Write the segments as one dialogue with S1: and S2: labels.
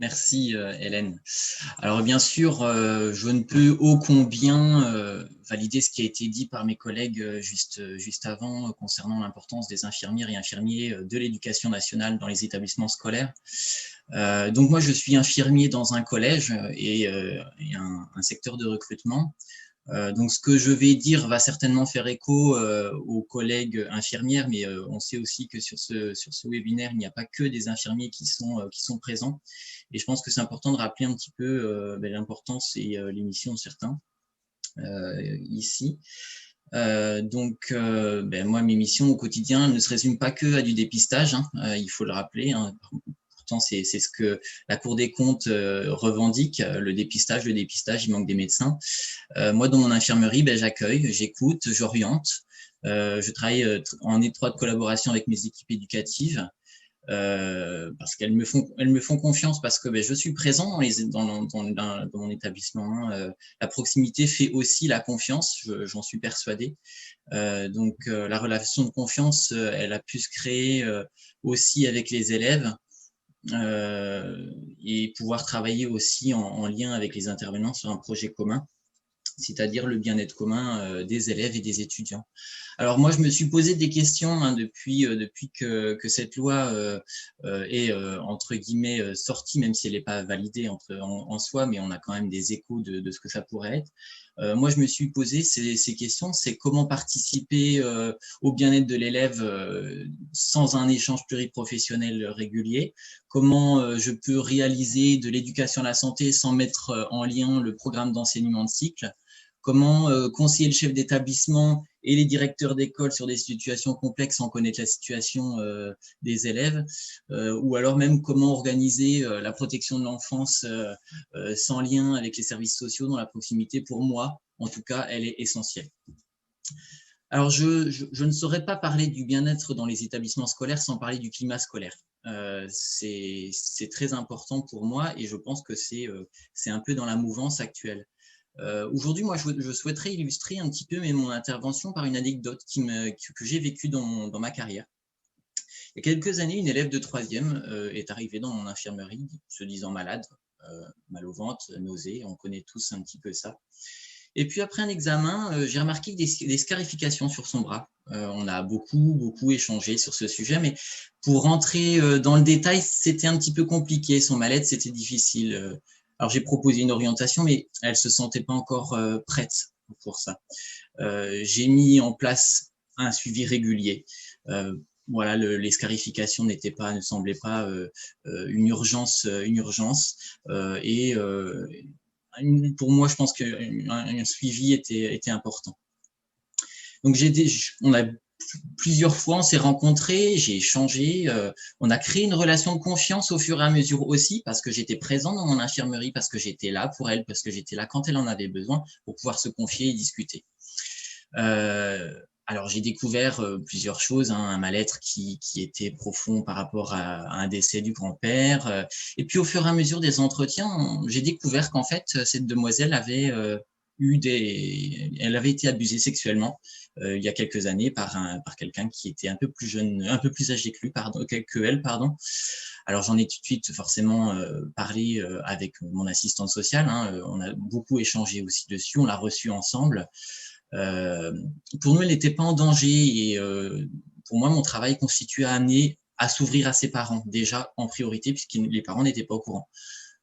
S1: Merci Hélène. Alors bien sûr, je ne peux ô combien valider ce qui a été dit par mes collègues juste avant concernant l'importance des infirmières et infirmiers de l'éducation nationale dans les établissements scolaires. Donc moi, je suis infirmier dans un collège et un secteur de recrutement. Donc, ce que je vais dire va certainement faire écho aux collègues infirmières, mais on sait aussi que sur ce webinaire, il n'y a pas que des infirmiers qui sont présents. Et je pense que c'est important de rappeler un petit peu l'importance et les missions de certains ici. Moi, mes missions au quotidien ne se résument pas que à du dépistage, hein, il faut le rappeler. Hein. Pourtant, c'est ce que la Cour des comptes revendique, le dépistage, il manque des médecins. Moi, dans mon infirmerie, j'accueille, j'écoute, j'oriente. Je travaille en étroite collaboration avec mes équipes éducatives parce qu'elles me font confiance parce que je suis présent dans mon établissement. La proximité fait aussi la confiance, j'en suis persuadé. La relation de confiance, elle a pu se créer aussi avec les élèves. Et pouvoir travailler aussi en lien avec les intervenants sur un projet commun, c'est-à-dire le bien-être commun des élèves et des étudiants. Alors moi, je me suis posé des questions depuis que cette loi est entre guillemets sortie, même si elle n'est pas validée en soi, mais on a quand même des échos de ce que ça pourrait être. Moi, je me suis posé ces questions, c'est comment participer au bien-être de l'élève sans un échange pluriprofessionnel régulier, comment je peux réaliser de l'éducation à la santé sans mettre en lien le programme d'enseignement de cycle, comment conseiller le chef d'établissement et les directeurs d'école sur des situations complexes sans connaître la situation des élèves, ou alors même comment organiser la protection de l'enfance sans lien avec les services sociaux dont la proximité, pour moi, en tout cas, elle est essentielle. Alors, je ne saurais pas parler du bien-être dans les établissements scolaires sans parler du climat scolaire. C'est très important pour moi et je pense que c'est un peu dans la mouvance actuelle. Aujourd'hui, moi, je souhaiterais illustrer un petit peu mon intervention par une anecdote que j'ai vécue dans ma carrière. Il y a quelques années, une élève de 3e est arrivée dans mon infirmerie, se disant malade, mal au ventre, nausée, on connaît tous un petit peu ça. Et puis après un examen, j'ai remarqué des scarifications sur son bras. On a beaucoup échangé sur ce sujet, mais pour rentrer dans le détail, c'était un petit peu compliqué. Son mal-être, c'était difficile. Alors j'ai proposé une orientation, mais elle ne se sentait pas encore prête pour ça. J'ai mis en place un suivi régulier. Voilà, les scarifications ne semblaient pas une urgence. Pour moi, je pense qu'un suivi était important. Donc, plusieurs fois, on s'est rencontrés, j'ai échangé, on a créé une relation de confiance au fur et à mesure aussi, parce que j'étais présent dans mon infirmerie, parce que j'étais là pour elle, parce que j'étais là quand elle en avait besoin, pour pouvoir se confier et discuter. Alors, j'ai découvert plusieurs choses, un mal-être qui était profond par rapport à un décès du grand-père. Et puis, au fur et à mesure des entretiens, j'ai découvert qu'en fait, cette demoiselle avait elle avait été abusée sexuellement il y a quelques années par quelqu'un qui était un peu plus jeune, un peu plus âgé que elle, pardon. Alors, j'en ai tout de suite forcément parlé avec mon assistante sociale. On a beaucoup échangé aussi dessus, on l'a reçue ensemble. Pour nous, elle n'était pas en danger et pour moi, mon travail constituait à amener à s'ouvrir à ses parents, déjà en priorité, puisque les parents n'étaient pas au courant.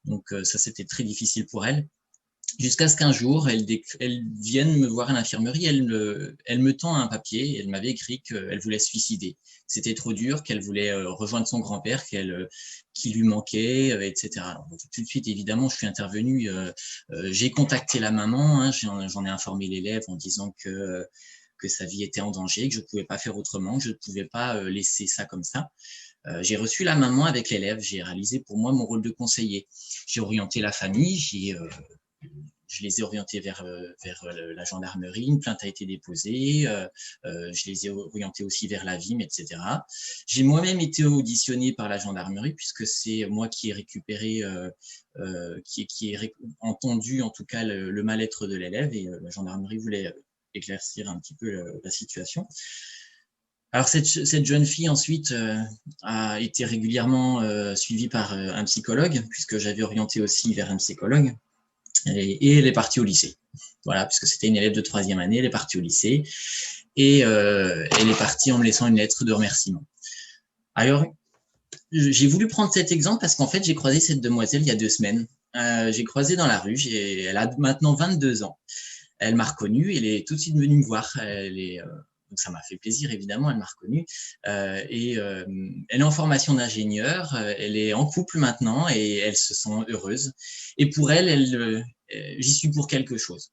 S1: Donc ça, c'était très difficile pour elle. Jusqu'à ce qu'un jour, elle vienne me voir à l'infirmerie, elle me tend un papier, elle m'avait écrit qu'elle voulait se suicider. C'était trop dur, qu'elle voulait rejoindre son grand-père, qui lui manquait, etc. Alors, tout de suite, évidemment, je suis intervenu, j'ai contacté la maman, j'en ai informé l'élève en disant que sa vie était en danger, que je ne pouvais pas faire autrement, que je ne pouvais pas laisser ça comme ça. J'ai reçu la maman avec l'élève, j'ai réalisé pour moi mon rôle de conseiller. J'ai orienté la famille, je les ai orientés vers la gendarmerie, une plainte a été déposée, je les ai orientés aussi vers la VIM, etc. J'ai moi-même été auditionné par la gendarmerie puisque c'est moi qui ai récupéré, qui ai entendu en tout cas le mal-être de l'élève et la gendarmerie voulait éclaircir un petit peu la situation. Alors, cette jeune fille, ensuite, a été régulièrement suivie par un psychologue, puisque j'avais orienté aussi vers un psychologue, et elle est partie au lycée. Voilà, puisque c'était une élève de 3e année, elle est partie au lycée, et elle est partie en me laissant une lettre de remerciement. Alors, j'ai voulu prendre cet exemple parce qu'en fait, j'ai croisé cette demoiselle il y a 2 semaines. J'ai croisé dans la rue, elle a maintenant 22 ans. Elle m'a reconnu, elle est tout de suite venue me voir. Donc ça m'a fait plaisir, évidemment, elle m'a reconnu. Elle est en formation d'ingénieur, elle est en couple maintenant et elle se sent heureuse. Et pour elle, j'y suis pour quelque chose.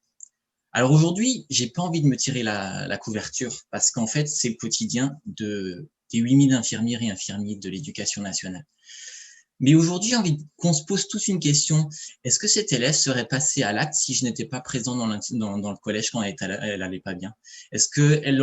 S1: Alors aujourd'hui, j'ai pas envie de me tirer la couverture parce qu'en fait, c'est le quotidien des 8000 infirmières et infirmiers de l'éducation nationale. Mais aujourd'hui, j'ai envie qu'on se pose tous une question. Est-ce que cette élève serait passée à l'acte si je n'étais pas présent dans le collège quand elle allait pas bien? Est-ce elle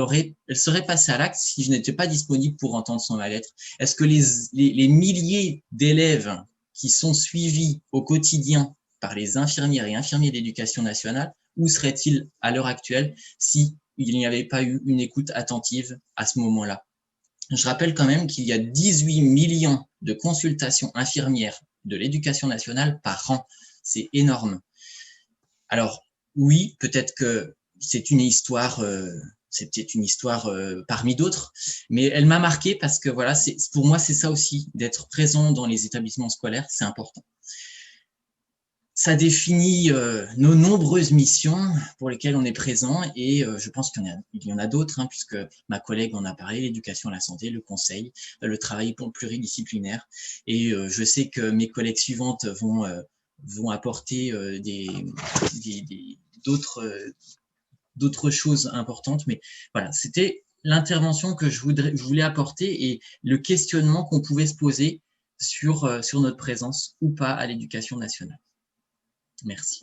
S1: serait passée à l'acte si je n'étais pas disponible pour entendre son mal-être? Est-ce que les milliers d'élèves qui sont suivis au quotidien par les infirmières et infirmiers d'éducation nationale, où seraient-ils à l'heure actuelle si il n'y avait pas eu une écoute attentive à ce moment-là? Je rappelle quand même qu'il y a 18 millions de consultations infirmières de l'éducation nationale par an. C'est énorme. Alors, oui, peut-être que c'est une histoire, c'est peut-être une histoire parmi d'autres, mais elle m'a marqué parce que voilà, pour moi, c'est ça aussi, d'être présent dans les établissements scolaires, c'est important. Ça définit nos nombreuses missions pour lesquelles on est présent et je pense qu'il y en a d'autres, hein, puisque ma collègue en a parlé, l'éducation à la santé, le conseil, le travail pluridisciplinaire. Et je sais que mes collègues suivantes vont apporter d'autres choses importantes. Mais voilà, c'était l'intervention que je voulais apporter et le questionnement qu'on pouvait se poser sur notre présence ou pas à l'éducation nationale. Merci.